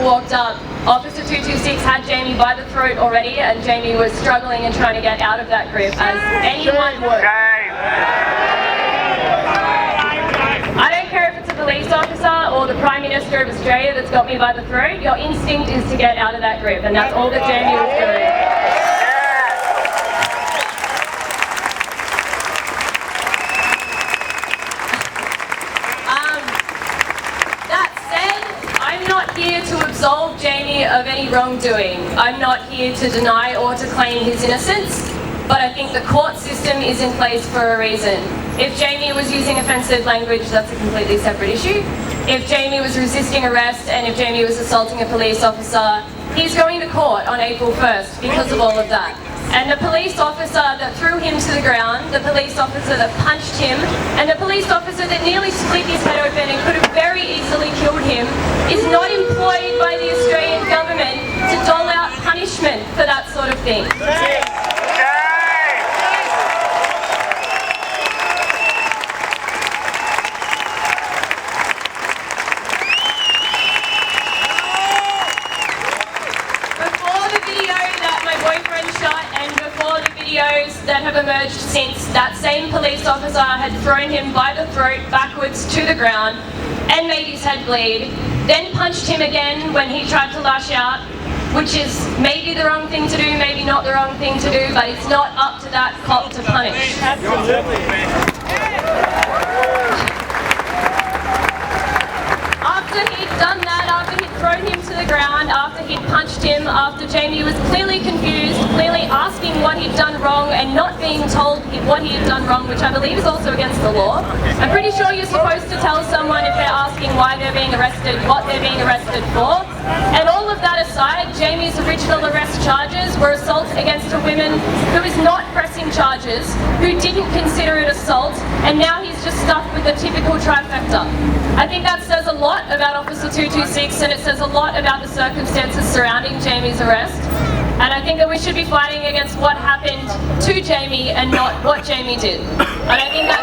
walked up, Officer 226 had Jamie by the throat already, and Jamie was struggling and trying to get out of that grip, as anyone would. I don't care if it's a police officer or the Prime Minister of Australia that's got me by the throat, your instinct is to get out of that grip, and that's all that Jamie was doing. That said, I'm not here to absolve Jamie of any wrongdoing. I'm not here to deny or to claim his innocence, but I think the court system is in place for a reason. If Jamie was using offensive language, that's a completely separate issue. If Jamie was resisting arrest and if Jamie was assaulting a police officer, he's going to court on April 1st because of all of that. And the police officer that threw him to the ground, the police officer that punched him, and the police officer that nearly split his head open and could have very easily killed him is not employed by the Australian government to dole out punishment for that sort of thing. That have emerged since, that same police officer had thrown him by the throat backwards to the ground and made his head bleed, then punched him again when he tried to lash out, which is maybe the wrong thing to do, maybe not the wrong thing to do, but it's not up to that cop to punish. After he'd done that, after he'd thrown him to the ground, after he'd punched him, after Jamie was clearly confused, clearly asking what he'd done wrong and not being told what he had done wrong, which I believe is also against the law. I'm pretty sure you're supposed to tell someone if they're asking why they're being arrested, what they're being arrested for. And all of that aside, Jamie's original arrest charges were assault against a woman who is not pressing charges, who didn't consider it assault, and now he's just stuck with the typical trifecta. I think that says a lot about Officer 226, and it says a lot about the circumstances surrounding Jamie's arrest. And I think that we should be fighting against what happened to Jamie and not what Jamie did. And I think that